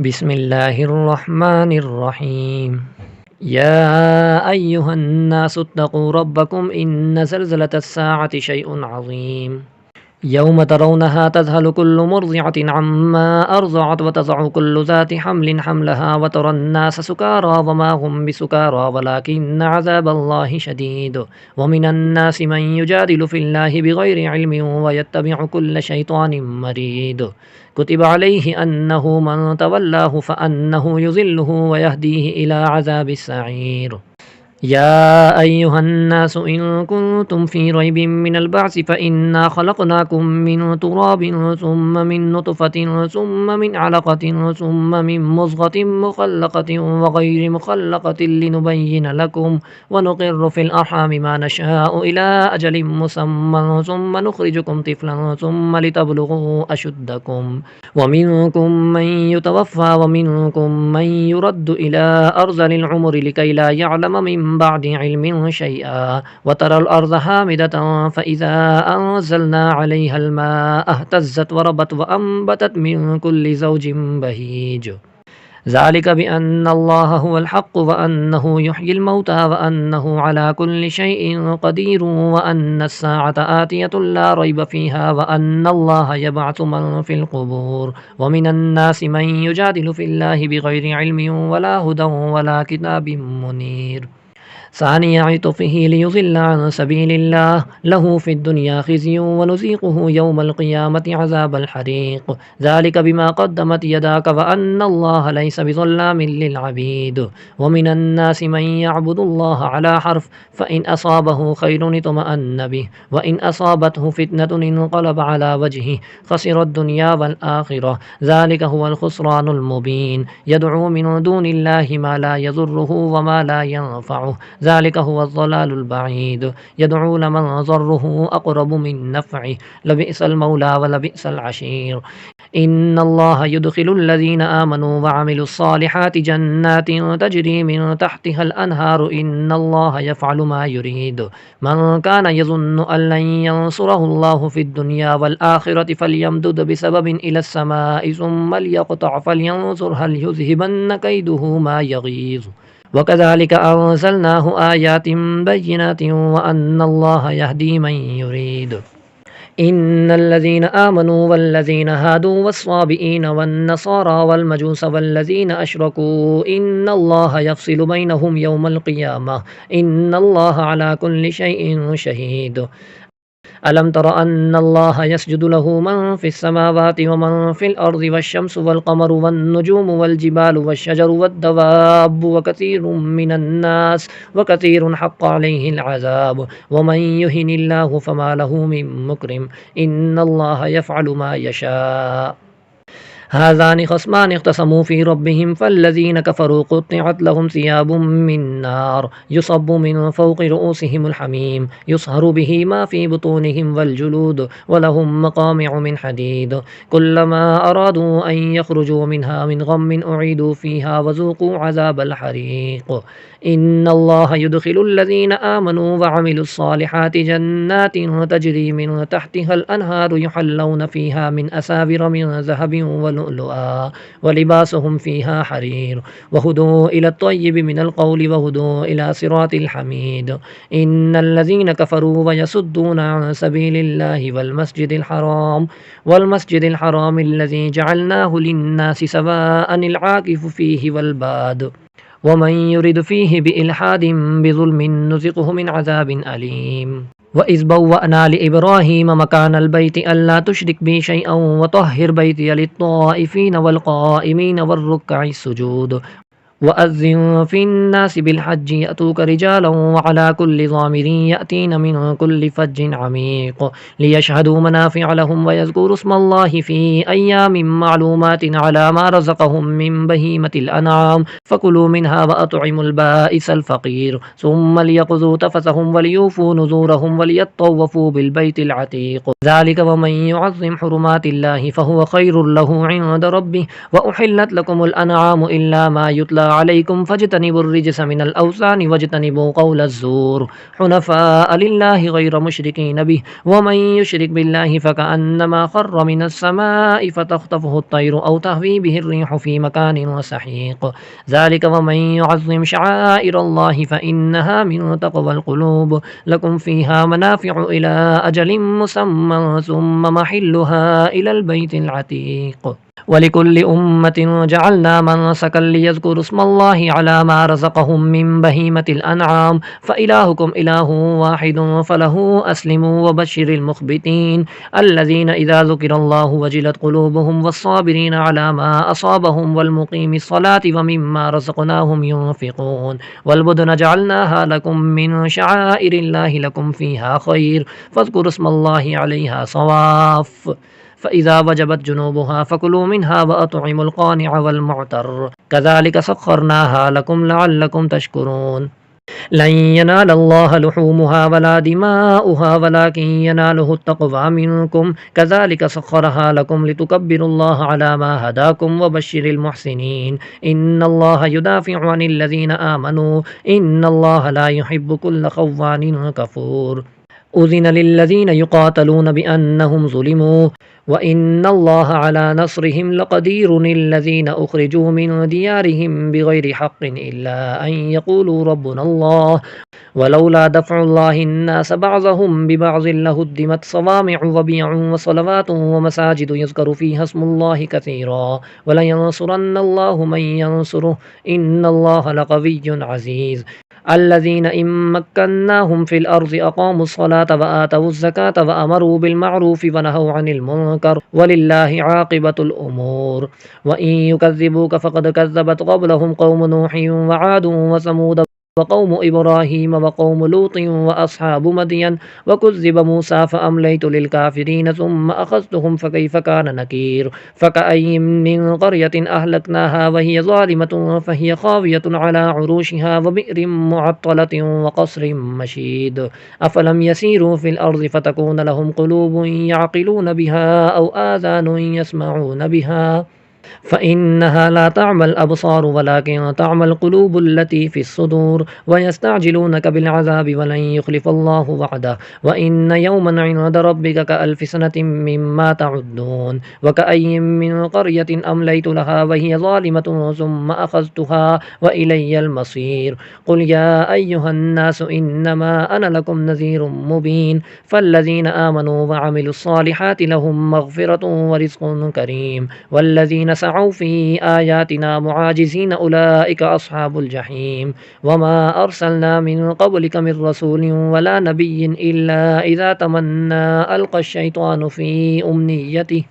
बिस्मिल्लाहिर्रहमानिर्रहीम। या अय्युहन्नासुत्तक़ू रब्बकुम इन्न ज़लज़लतस्साअति शैउन अज़ीम। यौम तरौनहा तज़हलु कुल्लु मुर्ज़िअतिन अम्मा अर्ज़अत व तज़अु कुल्लु ज़ाति हम्लिन हम्लहा व तरन्नास सुकारा व मा हुम बिसुकारा वलाकिन्न अज़ाबल्लाहि शदीद। व मिनन्नासि मन युजादिलु फ़िल्लाहि बिग़ैरि इल्मिन व यत्तबिअु कुल्ल शैतानिन मरीद। कुतिब अलैहि अन्नहु मन तवल्लाहु फ़अन्नहु युज़िल्लुहु व यहदीहि इला अज़ाबिस सईर। या अय्युहन्नासु इन कुन्तुम फ़ी रैबिम मिनल बअसि फ़इन्ना ख़लक़नाकुम मिन तुराबिन सुम्मा मिन नुतफ़तिन सुम्मा मिन अलक़तिन सुम्मा मिन मुज़ग़तिन मुख़ल्लक़तिन व गैरि मुख़ल्लक़तिन लिनुबय्यिन लकुम व नुक़िर्रु फ़िल अरहामि मा नशाअु इला अजलिन मुसम्मन सुम्मा नुख़रिजुकुम तिफ़लन सुम्मा लितब्लुग़ू अशुद्दकुम व मिनकुम मन युतवफ़्फ़ा व मिनकुम मन युरद्दु इला अर्ज़लिल उमरि लिकै ला यअलम मिन बअदि इल्मिन शैअा व तरल अर्ज़ हामिदतन फ़इज़ा अंज़लना अलैहल माअ अहतज़्ज़त व रबत व अंबतत मिन कुल्लि ज़ौजिन बहीज। ज़ालिक बिअन्नल्लाह हुवल हक़्क़ु व अन्नहु युह्यिल मौता व अन्नहु अला कुल्लि शैइन क़दीर व अन्नस्साअत आतियतुन ला रैब फ़ीहा व अन्नल्लाह यबअसु मन फ़िल क़ुबूर। व मिनन्नासि मन युजादिलु फ़िल्लाहि बिग़ैरि इल्मिन वला हुदन वला किताबिन मुनीर। सानिया इत्फ़िही लियुज़िल्ल अन सबीलिल्लाह लहू फ़िद्दुनिया ख़िज़्युन व नुज़ीक़ुहु यौमल क़ियामति अज़ाबल हरीक़। ज़ालिक बिमा क़द्दमत यदाक व अन्नल्लाह लैसा बिज़ल्लामिन लिल अबीद। व मिनन्नासि मन यअबुदुल्लाह अला हर्फ़ फ़इन असाबहु ख़ैरुन इत्मअन्न बिहि व इन असाबतहु फ़ित्नतुन इंक़लब अला वजहिहि ख़सिरद दुनिया वल आख़िरह। ज़ालिक हुवल ख़ुस्रानुल मुबीन। यदअू मिन दूनिल्लाहि मा ला यज़ुर्रुहु व मा ला यंफ़अुहु ज़ालिक हुवज़ ज़लालुल बईद। यदअू लमन ज़र्रुहु अक़रबु मिन नफ़इहि लबिअसल मौला व लबिअसल अशीर। इन्नल्लाह युदख़िलुल्लज़ीना आमनू व अमिलुस्सालिहाति जन्नातिन तजरी मिन तहतिहल अनहारु इन्नल्लाह यफ़अलु मा युरीद। मन कान यज़ुन्नु अन लन यंसुरहुल्लाहु फ़िद्दुनिया वल आख़िरति फ़लयमदुद बिसबबिन इलस समाइ सुम्मा लियक़तअ फ़लयंज़ुर हल युज़हिबन्न कैदुहु मा यग़ीज़। वकज़ालिक अंज़लनाहु आयातिन बय्यिनातिन व अन्नल्लाह यहदी मन युरीद। इन्नल्लज़ीना आमनू वल्लज़ीना हादू वस्साबिईन वन्नसारा वल्मजूस वल्लज़ीना अशरकू इन्नल्लाह यफ़सिलु बैनहुम यौमल क़ियामह इन्नल्लाह अला कुल्लि शैइन शहीद। अलम तर अन्नल्लाह यसजुदु लहु मन फ़िस समावाति व मन फ़िल अर्ज़ि वश्शम्सु वल क़मरु वन नुजूमु वल जिबालु वश्शजरु वद्दवाब्बु व कसीरुम मिनन नास व कसीरुन हक़्क़ अलैहिल अज़ाब व मन युहिनिल्लाहु फ़मा लहु मिन मुक्रिम इन्नल्लाह यफ़अलु मा यशा। हाज़ानि ख़स्मानि इख़्तसमू फ़ी रब्बिहिम फ़ल्लज़ीना कफ़रू क़ुत्तिअत लहुम सियाबुम मिन नार युसब्बु मिन फ़ौक़ि रुऊसिहिमुल हमीम युसहरु बिही मा फ़ी बुतूनिहिम वल जुलूद व लहुम मक़ामिअु मिन हदीद। कुल्लमा अरादू अन यख़रुजू मिन्हा मिन ग़म्मिन उईदू फ़ीहा व ज़ूक़ू अज़ाबल हरीक़। इन्नल्लाह युदख़िलुल्लज़ीना आमनू व अमिलुस्सालिहाति जन्नातिन तजरी मिन तहतिहल अनहारु युहल्लौन फ़ीहा मिन असाविर मिन ज़हबिन व लुअलुआ व लिबासुहुम फ़ीहा हरीर व हुदू इला त्तय्यिबि मिनल क़ौलि व हुदू इला सिरातिल हमीद। इन्नल्लज़ीना कफ़रू व यसुद्दूना अन सबीलिल्लाहि वल मस्जिदिल हराम अल्लज़ी जअलनाहु लिन्नासि सवाअनिल आकिफ़ु फ़ीहि वल बाद व मन युरिद फ़ीहि बिइल्हादिन बिज़ुल्मिन नुज़िक़हु मिन अज़ाबिन अलीम। व इज़ बव्वअना लिइब्राहीम मकानल बैति अल्ला तुशरिक बी शैअन व तह्हिर बैतिय लित्ताइफ़ीन वल क़ाइमीन वर्रुक्कइस सुजूद। वअज़्ज़िन फ़िन्नासि बिलहज्जि यअतूक रिजालन व अला कुल्लि ज़ामिरिन यअतीन मिन कुल्लि फ़ज्जिन अमीक़ लियशहदू मनाफ़िअ लहुम व यज़्कुरू स्मल्लाहि फ़ी अय्यामिन मअलूमातिन अला मा रज़क़हुम मिन बहीमतिल अनआम फ़कुलू मिन्हा व अत्इमुल बाइसल फ़क़ीर सुम्मा लियक़ज़ू तफ़सहुम व लियूफ़ू नुज़ूरहुम व लियत्तवफ़ू बिल बैतिल अतीक़। ज़ालिक व मन युअज़्ज़िम हुरुमातिल्लाहि फ़हुव ख़ैरुल लहू इंद रब्बिह व उहिल्लत लकुमुल अनआमु इल्ला मा युतला अलैकुम फज्तनिबुर रिजस मिनल औसानि वज्तनिबू कौलज़्ज़ूर हुनफ़ाअ लिल्लाहि गैर मुशरिकीन बिहि व मन युशरिक बिल्लाहि फ़कअन्नमा खर्र मिनस समाइ फ़तख़्तफ़ुहु अत्तय्रु औ तहवी बिहि अर्रिहु फ़ी मकानिन सहीक़ ज़ालिक व मन युअज़्ज़िम शआइरल्लाहि फ़इन्नहा मिन तक़वल क़ुलूब लकुम फ़ीहा मनाफ़िअु इला अजलिम मुसम्मा सुम्मा महिल्लुहा इलल बैतिल अतीक़ वलिकुल्लि उम्मतिन जअलना मनसकन लियज़्कुरु स्मल्लाहि अला मा रज़क़हुम मिन बहीमतिल अनआम फ़इलाहुकुम इलाहुन वाहिदुन फ़लहु अस्लिमू वबश्शिरिल मुख़्बितीन अल्लज़ीना इज़ा ज़ुकिरल्लाहु वजिलत क़ुलूबुहुम वस्साबिरीन अला मा असाबहुम वल्मुक़ीमिस्सलाति वमिम्मा रज़क़नाहुम युनफ़िक़ून वल्बुदन जअलनाहा लकुम मिन शआइरिल्लाहि लकुम फ़ीहा खैर फ़ज़्कुरुस्मल्लाहि अलैहा सवाफ़ फ़इज़ा वजबत जुनूबुहा फ़कुलू मिन्हा वअत्इमुल क़ानिअ वल मुअतर कज़ालिक सख़्ख़रनाहा लकुम लअल्लकुम तशकुरून लन यनालल्लाह लुहूमुहा वला दिमाउहा वलाकिन यनालुहु तक़वा मिनकुम कज़ालिक सख़्ख़रहा लकुम लितुकब्बिरुल्लाह अला मा हदाकुम वबश्शिरिल मुहसिनीन इन्नल्लाह युदाफ़िउ अनिल लज़ीना आमनू इन्नल्लाह ला युहिब्बु कुल्ल ख़व्वानिन कफ़ूर उज़िन लिल्लज़ीना युक़ातलून बिअन्नहुम ज़ुलिमू व इन्नल्लाह अला नस्रिहिम लक़दीरुन अल्लज़ीना उख़्रिजू मिन दियारिहिम बिग़ैरि हक़्क़िन इल्ला अन यक़ूलू रब्बुनल्लाह वलौला दफ़उल्लाहि अन्नास बअज़हुम बिबअज़िन लहुद्दिमत सवामिअु व बियउन व सलवातुन व मसाजिदु युज़करु फ़ीहा इस्मुल्लाहि कसीरा वलयंसुरन्नल्लाहु मन यंसुरुहु इन्नल्लाह लक़विय्युन अज़ीज़ अल्लज़ीना इम मक्कन्नाहुम फ़िल अर्ज़ि अक़ामुस्सलाता व आतवुज़्ज़काता व अमरू बिल मअरूफ़ि व नहौ अनिल मुनकर वलिल्लाहि आक़िबतुल उमूर व इन युकज़्ज़िबूक फ़क़द कज़्ज़बत क़ब्लहुम क़ौमु नूहिन व आदुन व समूद व क़ौमु इब्राहीम व क़ौमु लूतिन व अस्हाबु मदयन व कुज़्ज़िब मूसा फ़अमलयतु लिलकाफ़िरीन सुम्मा अख़ज़्तुहुम फ़कैफ़ कान नकीर फ़कअय्यिम मिन क़र्यतिन अहलकनाहा व हिय ज़ालिमतुन फ़हिय ख़ावियतुन अला उरूशिहा व बि'रिन मुअत्तलतिन व क़स्रिन मशीद अफ़लम यसीरू फ़िल अर्ज़ि फ़तकून लहुम क़ुलूबुन यअक़िलून बिहा औ आज़ानुन यस्मऊन बिहा फ़इन्नहा ला तअमल अबसार वलाकिन तअमल क़ुलूबुल्लती फ़िस्सुदूर वयस्तअजिलूनक बिलअज़ाबि वलन युख़्लिफ़ल्लाहु वअदह व इन्न यौमन इन्द रब्बिक कअल्फ़ि सनतिन मिम्मा तउद्दून व कअय्यिन मिन क़र्यतिन अमलयतु लहा व हिय ज़ालिमतुन सुम्मा अख़ज़्तुहा व इलय्यल मसीर क़ुल या अय्युहन्नासु इन्नमा अना लकुम नज़ीरुम मुबीन फ़ल्लज़ीना आमनू व अमिलुस्सालिहाति लहुम मग़फ़िरतुन व रिज़्क़ुन करीम वल्लज़ीना सअव फ़ी आयातिना मुआजिज़ीन उलाइक अस्हाबुल जहीम वमा अरसलना मिन क़ब्लिक मिर रसूलिन वला नबिय्यिन इल्ला इज़ा तमन्ना अल्क़ा अश्शैतानु फ़ी उम्निय्यतिहि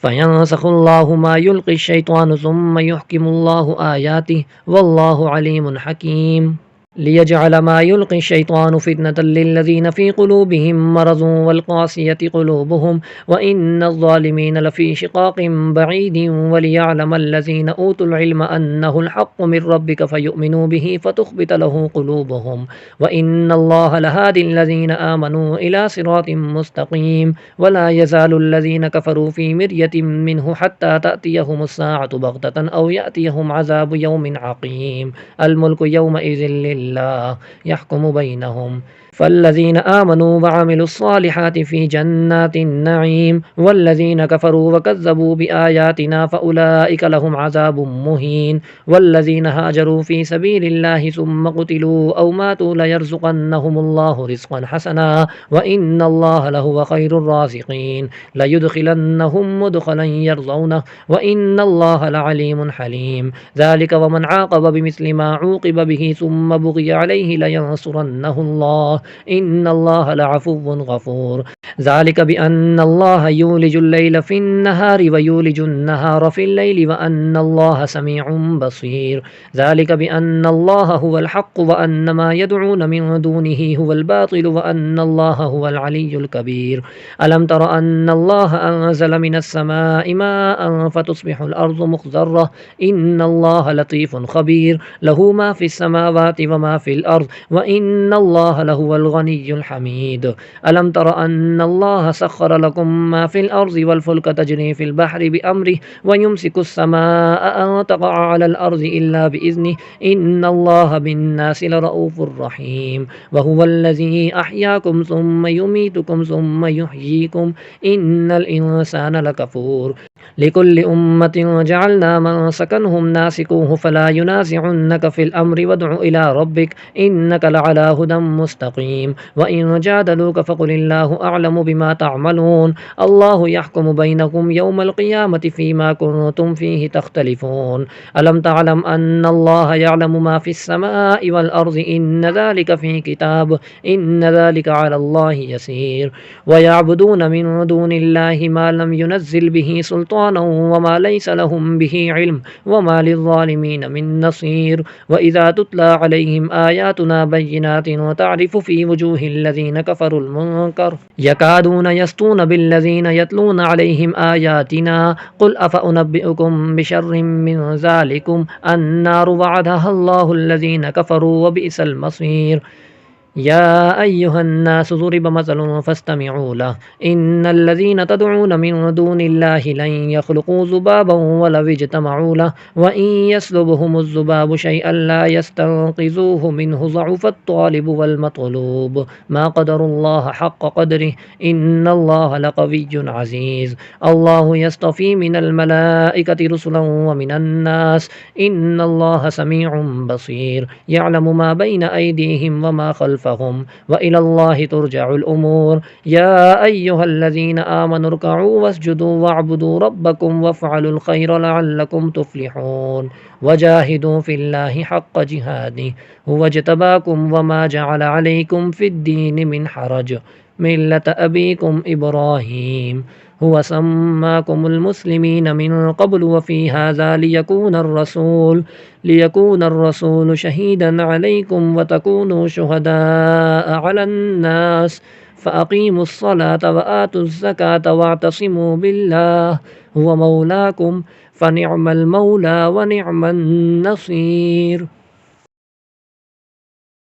फ़यंसख़ुल्लाहु मा युल्क़ि अश्शैतानु सुम्मा युहकिमुल्लाहु आयातिहि वल्लाहु अलीमुन हकीम लियजअल मा युल्क़ि अश्शैतानु फ़ितनतल लिल्लज़ीना फ़ी क़ुलूबिहिम मरज़ुन वल क़ासियति क़ुलूबुहुम व इन्नज़्ज़ालिमीन लफ़ी शिक़ाक़िन बഈदिन वलियअलमल लज़ीना ऊतुल इल्म अन्नहुल हक़्क़ु मिर रब्बिक फ़युमिनू बिही फ़तुख़्बित लहू क़ुलूबुहुम व इन्नल्लाह लहादिल लज़ीना आमनू इला सिरातिम मुस्तक़ीम वला यज़ालुल लज़ीना कफ़रू फ़ी मिर्यतिन मिन्हु हत्ता तअतियहुमुस्साअतु बग़ततन औ यअतियहुम अज़ाबु यौमिन अक़ीम अल मुल्कु यौमइज़िन लिल्लाह यहकुमु बैनहुम फ़ल्लज़ीना आमनू व अमिलुस्सालिहाति फ़ी जन्नातिन नईम वल्लज़ीना कफ़रू व कज़्ज़बू बिआयातिना फ़उलाइक लहुम अज़ाबुम मुहीन वल्लज़ीना हाजरू फ़ी सबीलिल्लाहि सुम्मा क़ुतिलू औ मातू लयरज़ुक़न्नहुमुल्लाहु रिज़्क़न हसना व इन्नल्लाह लहुव ख़ैरुर राज़िक़ीन लयुदख़िलन्नहुम मुदख़लन यरज़ौनहु व इन्नल्लाह लअलीमुन हलीम ज़ालिक वमन आक़ब बिमिस्लि मा ऊक़िब बिही सुम्मा बुग़िय अलैहि लयंसुरन्नहुल्लाह इन्नल्लाह लअफ़ुव्वुन गफ़ूर ज़ालिक बिअन्नल्लाह यूलिजुल लैल फ़िन्नहारि व यूलिजुन नहार फ़िल्लैलि व अन्नल्लाह समीउन बसीर ज़ालिक बिअन्नल्लाह हुवल हक़्क़ु व अन्न मा यदऊन मिन दूनिहि हुवल बातिलु व अन्नल्लाह हुवल अलिय्युल कबीर अलम तर अन्नल्लाह अंज़ल मिनस समाइ माअन फ़तुस्बिहुल अर्ज़ु मुख़ज़र्रह इन्नल्लाह लतीफ़ुन ख़बीर लहू मा फ़िस समावाति व वमा फ़िल अर्ज़ व इन्नल्लाह लहुवल गनिय्युल हमीद। अलम तर अन्नल्लाह सख्खर लकुम मा फ़िल अर्ज़ि वल फ़ुल्क तजरी फ़िल बहरि बिअम्रिहि व युमसिकुस समाअ अन तक़अ अलल अर्ज़ि इल्ला बिइज़निहि इन्नल्लाह बिन्नासि लरऊफ़ुर रहीम। व हुवल्लज़ी अहयाकुम सुम्मा युमीतुकुम सुम्मा युहयीकुम इन्नल इंसाना लकफ़ूर। लिकुल्लि उम्मतिन जअलना मनसकनहुम नासिकूहु फला युनाज़िउन्नक फ़िल अम्रि वद्उ इला रब्बिक इन्नक लअला हुदम मुस्तक़ीम। व इन जादलूक फ़क़ुलिल्लाहु अअलमु बिमा तअमलून। अल्लाहु यहकुमु बैनकुम यौमल क़ियामति फ़ीमा कुन्तुम फ़ीहि तख्तलिफ़ून। अलम तअलम अन्नल्लाह यअलमु मा फ़िस समाइ वल अर्ज़ि इन्न ज़ालिक फ़ी किताब इन्न ज़ालिक अलल्लाहि यसीर। व यअबुदून मिन दूनिल्लाहि मा लम युनज़्ज़िल बिही सुल्तानन व मा लैसा लहुम बिही इल्म व मा लिज़्ज़ालिमीन मिन नसीर। व इज़ा तुतला अलैहिम आयातुना बय्यिनातिन तअरिफ़ु फ़ी वुजूहिल लज़ीना कफ़रुल मुनकर यकादून यस्तून बिल्लज़ीना यतलूना अलैहिम आयातिना क़ुल अफ़उनब्बिउकुम बिशर्रिम मिन ज़ालिकुम अन्नारु वअदहा अल्लाहुल लज़ीना कफ़रू व बिइसल मसीर। या अय्युहन्नासु ज़ुरिब मसलुन फ़स्तमिऊ लह इन्नल्लज़ीना तदऊन मिन दूनिल्लाहि लन यख़्लुक़ू ज़ुबाबन वलौ इज्तमऊ लह व इन यस्लुबहुमुज़्ज़ुबाबु शैअन ला यस्तंक़िज़ूहु मिन्हु ज़अफ़त त्वालिबु वल मतलूब मा क़दरुल्लाह हक़्क़ क़द्रिहि इन्नल्लाह लक़विय्युन अज़ीज़। अल्लाहु यस्तफ़ी मिनल मलाइकति रुसुलन व मिनन नास इन्नल्लाह समीउन बसीर। यअलमु मा बैन अयदीहिम व मा खल्फ़हुम व इलल्लाहि तुरजउल उमूर। या अय्युहल्लज़ीना आमनु इरकऊ वस्जुदू वअबुदू रब्बकुम वफ़अलुल खैर लअल्लकुम तुफ़्लिहून। वजाहिदू फ़िल्लाहि हक़्क़ जिहादिहि हुव इज्तबाकुम वमा जअल अलैकुम फ़िद्दीनि मिन हरज मिल्लत अबीकुम इब्राहीम हुव सम्माकुमुल मुस्लिमीन मिन क़ब्लु व फ़ी हाज़ा लियकूनर रसूलु शहीदन अलैकुम व तकूनू शुहदाअ अलन नास फ़अक़ीमुस्सलात व आतुज़्ज़कात वअतसिमू बिल्लाह हुव मौलाकुम फ़निअमल मौला व निअमन नसीर।